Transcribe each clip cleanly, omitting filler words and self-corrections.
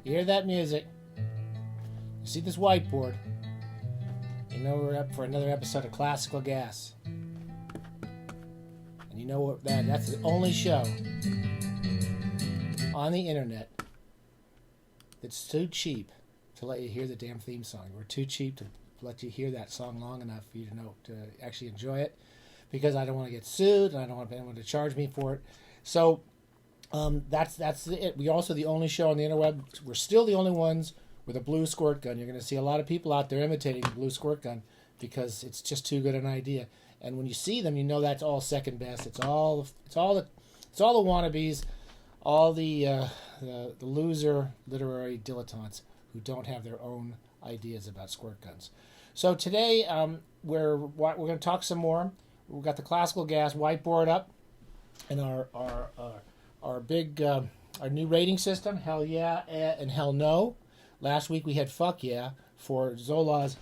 You hear that music? You see this whiteboard? You know we're up for another episode of Classical Gas. And you know what? That's the only show on the internet that's too cheap to let you hear the damn theme song. We're too cheap to let you hear that song long enough for you to know to actually enjoy it, because I don't want to get sued and I don't want anyone to charge me for it. So that's it. We're also the only show on the interweb. We're still the only ones with a blue squirt gun. You're going to see a lot of people out there imitating the blue squirt gun because it's just too good an idea. And when you see them, you know that's all second best. It's all the wannabes, all the loser literary dilettantes who don't have their own ideas about squirt guns. So today we're going to talk some more. We've got the Classical Gas whiteboard up, and our big our new rating system: hell yeah and hell no. Last week we had fuck yeah for Zola's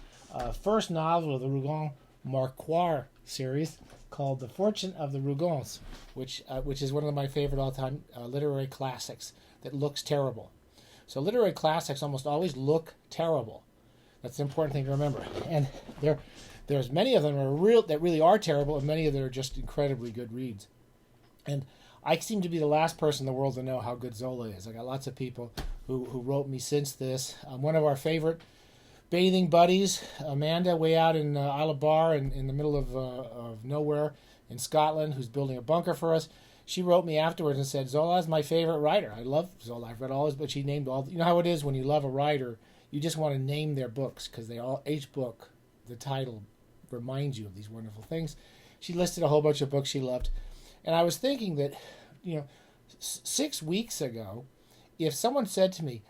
first novel of the ROUGON Marquard series called The Fortune of the Rougons, which is one of my favorite all-time literary classics that looks terrible. So literary classics almost always look terrible. That's the important thing to remember. And there's many of them that really are terrible, and many of them are just incredibly good reads. And I seem to be the last person in the world to know how good Zola is. I got lots of people who wrote me since this. One of our favorite bathing buddies, Amanda, way out in Isle of Bar in the middle of nowhere in Scotland, who's building a bunker for us. She wrote me afterwards and said, Zola is my favorite writer. I love Zola. I've read all his, but she named all. You know how it is when you love a writer, you just want to name their books because each book, the title reminds you of these wonderful things. She listed a whole bunch of books she loved. And I was thinking that, 6 weeks ago, if someone said to me,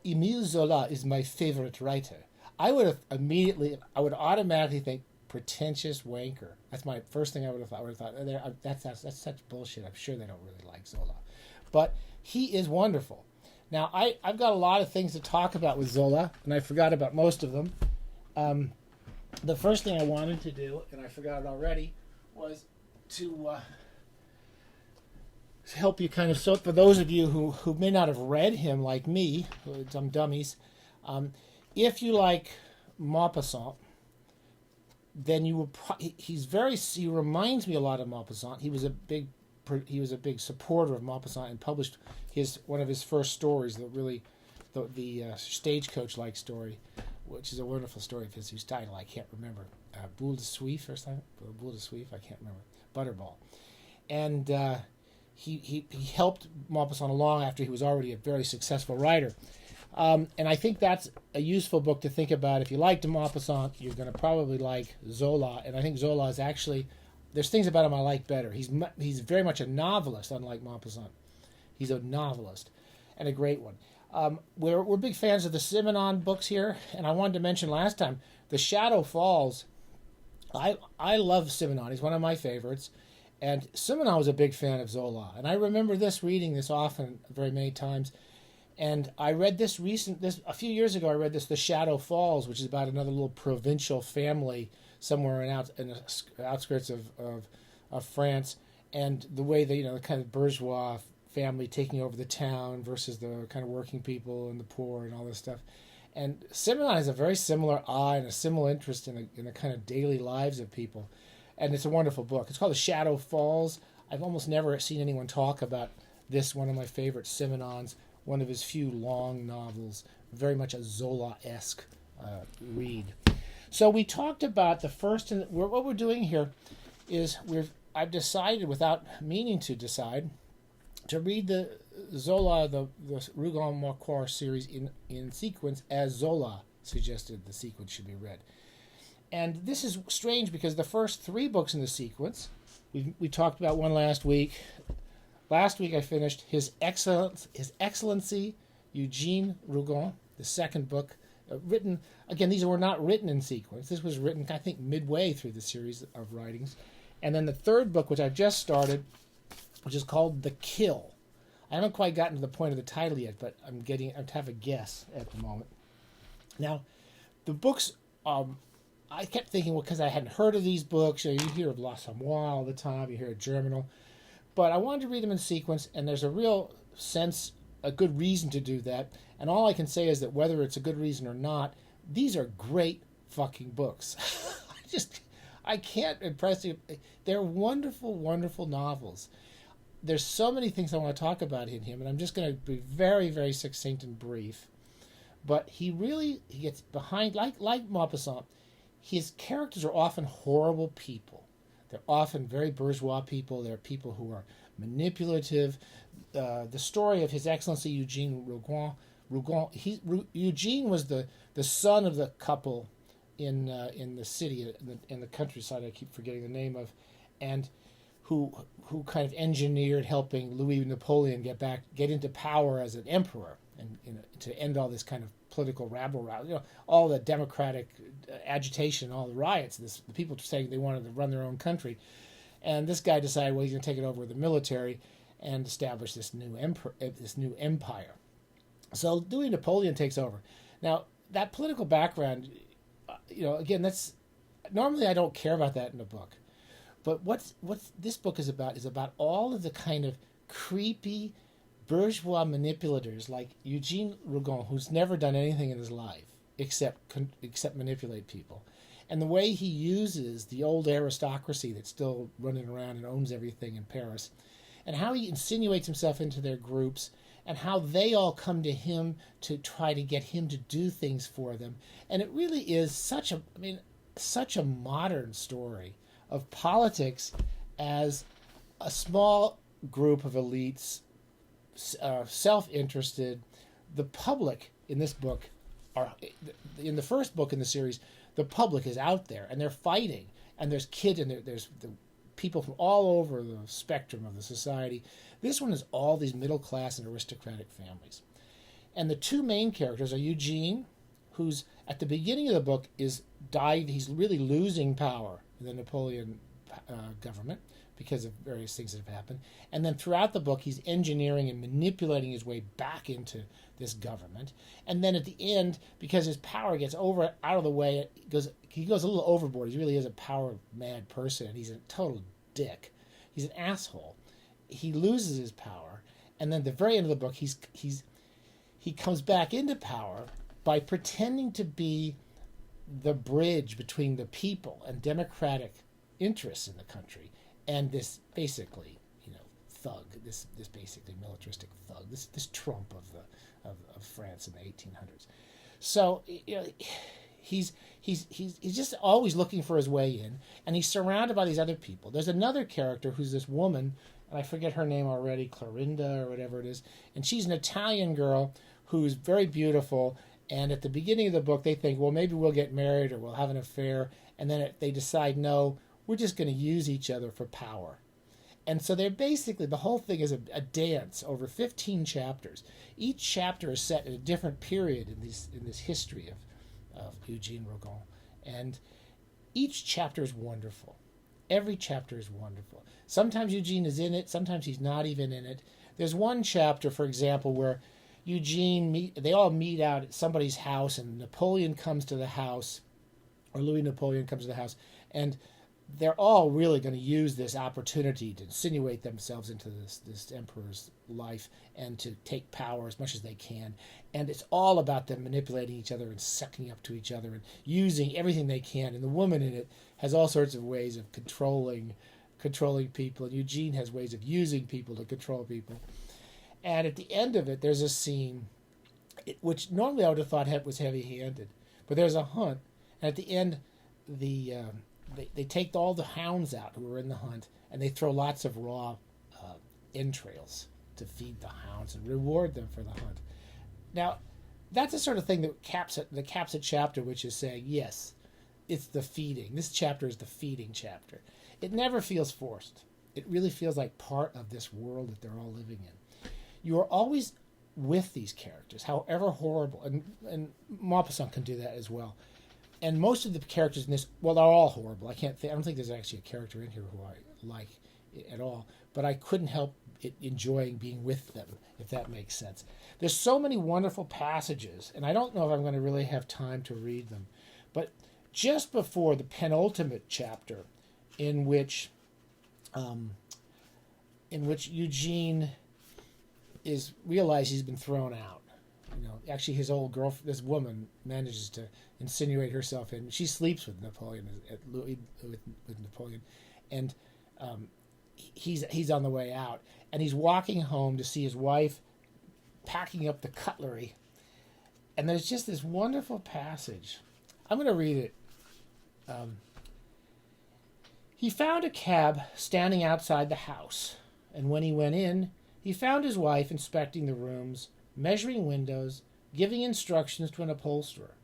Emile Zola is my favorite writer, I would automatically think pretentious wanker. That's my first thing I would have thought. That's such bullshit. I'm sure they don't really like Zola. But he is wonderful. Now, I've got a lot of things to talk about with Zola, and I forgot about most of them. The first thing I wanted to do, and I forgot it already, was to help you kind of, so for those of you who may not have read him like me, some dummies, if you like Maupassant, then you will. He reminds me a lot of Maupassant. He was a big supporter of Maupassant and published one of his first stories, the stagecoach-like story, which is a wonderful story of his whose title I can't remember. Boule de Suif or something. Boule de Suif, I can't remember. Butterball, and he helped Maupassant along after he was already a very successful writer. And I think that's a useful book to think about. If you liked Maupassant, you're going to probably like Zola. And I think Zola is actually, there's things about him I like better. He's very much a novelist, unlike Maupassant. He's a novelist, and a great one. We're big fans of the Simenon books here, and I wanted to mention last time, The Shadow Falls. I love Simenon. He's one of my favorites. And Simenon was a big fan of Zola. And I remember reading this often, very many times. And I read this a few years ago. I read The Shadow Falls, which is about another little provincial family somewhere in the outskirts of France, and the way the kind of bourgeois family taking over the town versus the kind of working people and the poor and all this stuff. And Simenon has a very similar eye and a similar interest in the kind of daily lives of people. And it's a wonderful book. It's called The Shadow Falls. I've almost never seen anyone talk about this, one of my favorite Simenons, one of his few long novels, very much a Zola-esque read. So we talked about the first, and what we're doing here is I've decided, without meaning to decide, to read the Zola, the ROUGON Marquard series in sequence as Zola suggested the sequence should be read. And this is strange because the first 3 books in the sequence, we talked about one last week. Last week I finished His Excellency, EUGENE ROUGON, the second book, written, again, these were not written in sequence. This was written, I think, midway through the series of writings. And then the third book, which I've just started, which is called The Kill. I haven't quite gotten to the point of the title yet, but I have a guess at the moment. Now, the books, I kept thinking, because I hadn't heard of these books, you hear of L'Assommoir all the time, you hear of Germinal, but I wanted to read them in sequence, and there's a real sense a good reason to do that. And all I can say is that whether it's a good reason or not, these are great fucking books. I can't impress you. They're wonderful, wonderful novels. There's so many things I want to talk about in him, and I'm just going to be very, very succinct and brief. But he gets behind, like Maupassant, his characters are often horrible people. They're often very bourgeois people. They're people who are manipulative. The story of His Excellency Eugene ROUGON. Eugene was the son of the couple in the city, in the countryside. I keep forgetting the name of, and who kind of engineered helping Louis Napoleon get into power as an emperor, and to end all this kind of political rabble-rouse, all the democratic agitation, all the riots, the people saying they wanted to run their own country, and this guy decided, well, he's going to take it over with the military and establish this new empire. So Louis Napoleon takes over. Now that political background, again, that's normally I don't care about that in a book, but what's this book is about all of the kind of creepy bourgeois manipulators like Eugene ROUGON, who's never done anything in his life except manipulate people, and the way he uses the old aristocracy that's still running around and owns everything in Paris, and how he insinuates himself into their groups, and how they all come to him to try to get him to do things for them. And it really is such a modern story of politics as a small group of elites, self-interested. The public in this book in the first book in the series, the public is out there and they're fighting, and there's kids and there's the people from all over the spectrum of the society. This one is all these middle class and aristocratic families. And the two main characters are Eugene, who's at the beginning of the book he's really losing power in the Napoleon government because of various things that have happened. And then throughout the book, he's engineering and manipulating his way back into this government. And then at the end, because his power gets out of the way, he goes a little overboard. He really is a power-mad person, and he's a total dick. He's an asshole. He loses his power, and then at the very end of the book, he comes back into power by pretending to be the bridge between the people and democratic interests in the country and this basically, thug, this basically militaristic thug, this Trump of France in the 1800s. So he's just always looking for his way in, and he's surrounded by these other people. There's another character who's this woman, and I forget her name already, Clorinda or whatever it is, and she's an Italian girl who's very beautiful. And at the beginning of the book, they think, well, maybe we'll get married or we'll have an affair, and then they decide, no, we're just going to use each other for power. And so they're basically, the whole thing is a dance over 15 chapters. Each chapter is set at a different period in this history of Eugene ROUGON. And each chapter is wonderful. Every chapter is wonderful. Sometimes Eugene is in it, sometimes he's not even in it. There's one chapter, for example, where they all meet out at somebody's house, and Napoleon comes to the house, or Louis Napoleon comes to the house, and they're all really going to use this opportunity to insinuate themselves into this emperor's life and to take power as much as they can. And it's all about them manipulating each other and sucking up to each other and using everything they can. And the woman in it has all sorts of ways of controlling people, and Eugene has ways of using people to control people. And at the end of it, there's a scene, which normally I would have thought was heavy-handed, but there's a hunt, and at the end, they take all the hounds out who were in the hunt, and they throw lots of raw entrails to feed the hounds and reward them for the hunt. Now, that's the sort of thing that caps a chapter, which is saying, yes, it's the feeding. This chapter is the feeding chapter. It never feels forced. It really feels like part of this world that they're all living in. You are always with these characters, however horrible, and Maupassant can do that as well. And most of the characters in this, well, they're all horrible. I don't think there's actually a character in here who I like at all, but I couldn't help enjoying being with them, if that makes sense. There's so many wonderful passages, and I don't know if I'm going to really have time to read them, but just before the penultimate chapter, in which Eugene is realized he's been thrown out. Actually, his old girlfriend, this woman, manages to insinuate herself in. She sleeps with Napoleon, with Napoleon, and he's on the way out, and he's walking home to see his wife packing up the cutlery, and there's just this wonderful passage. I'm going to read it. He found a cab standing outside the house, and when he went in, he found his wife inspecting the rooms, measuring windows, giving instructions to an upholsterer.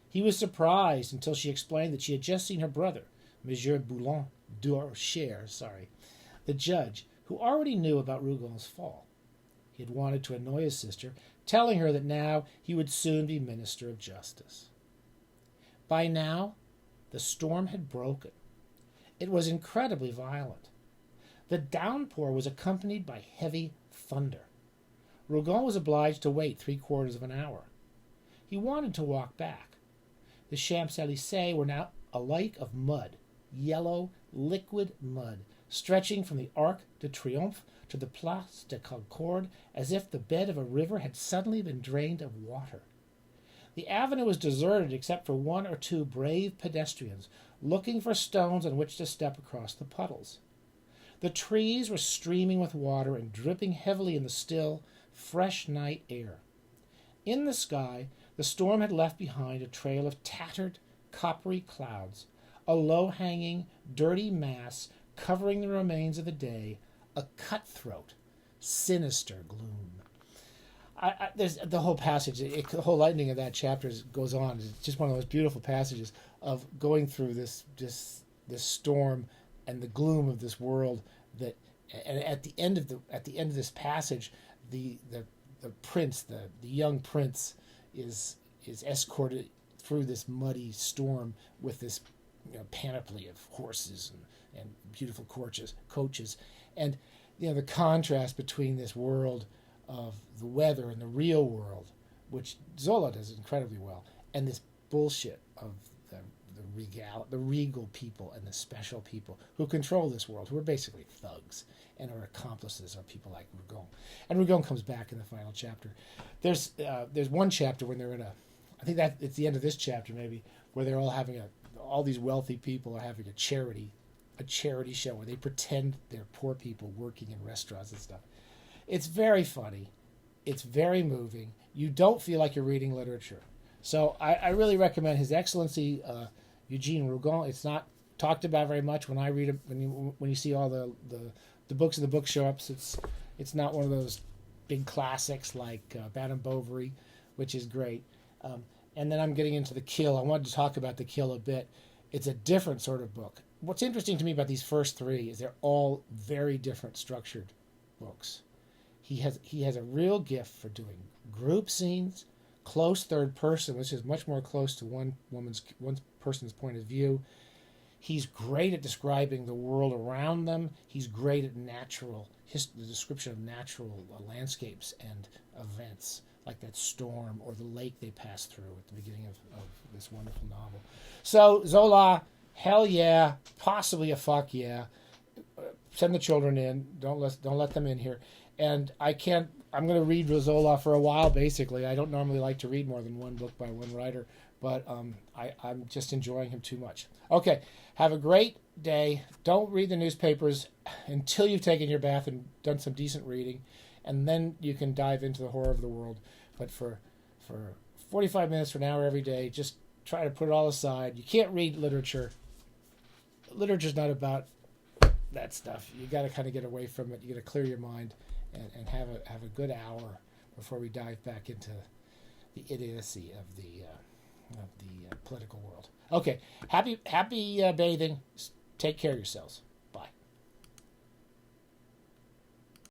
He was surprised until she explained that she had just seen her brother, Monsieur Boulon d'Orcher, the judge, who already knew about Rougon's fall. He had wanted to annoy his sister, telling her that now he would soon be Minister of Justice. By now, the storm had broken. It was incredibly violent. The downpour was accompanied by heavy thunder. Rougon was obliged to wait 3/4 of an hour. He wanted to walk back. The Champs-Élysées were now a lake of mud, yellow, liquid mud, stretching from the Arc de Triomphe to the Place de Concorde as if the bed of a river had suddenly been drained of water. The avenue was deserted except for one or two brave pedestrians looking for stones on which to step across the puddles. The trees were streaming with water and dripping heavily in the still, fresh night air. In the sky, the storm had left behind a trail of tattered, coppery clouds, a low-hanging, dirty mass covering the remains of the day, a cutthroat, sinister gloom. There's the whole passage, the whole lightning of that chapter goes on. It's just one of those beautiful passages of going through this storm and the gloom of this world. That, and at the end of this passage, the prince, the young prince, is escorted through this muddy storm with this panoply of horses and beautiful coaches, and the contrast between this world of the weather and the real world, which Zola does incredibly well, and this bullshit of the regal people and the special people who control this world, who are basically thugs and are accomplices of people like Rougon. And Rougon comes back in the final chapter. There's one chapter when they're in I think that it's the end of this chapter maybe, where they're all having all these wealthy people are having a charity show where they pretend they're poor people working in restaurants and stuff. It's very funny. It's very moving. You don't feel like you're reading literature. So I really recommend His Excellency Eugene Rougon. It's not talked about very much when I read it. When you see all the books in the bookshops, it's not one of those big classics like Madame Bovary, which is great. And then I'm getting into The Kill. I wanted to talk about The Kill a bit. It's a different sort of book. What's interesting to me about these first three is they're all very different structured books. He has a real gift for doing group scenes, close third person, which is much more close to one person's point of view. He's great at describing the world around them. He's great at the description of natural landscapes and events, like that storm or the lake they pass through at the beginning of this wonderful novel. So Zola, hell yeah, possibly a fuck yeah. Send the children in. Don't let them in here. And I'm going to read Zola for a while, basically. I don't normally like to read more than one book by one writer, but I'm just enjoying him too much. Okay, have a great day. Don't read the newspapers until you've taken your bath and done some decent reading, and then you can dive into the horror of the world. But for 45 minutes or an hour every day, just try to put it all aside. You can't read literature. Literature's not about that stuff. You got to kind of get away from it. You got to clear your mind and have a good hour before we dive back into the idiocy of the political world. Okay, happy bathing. Take care of yourselves.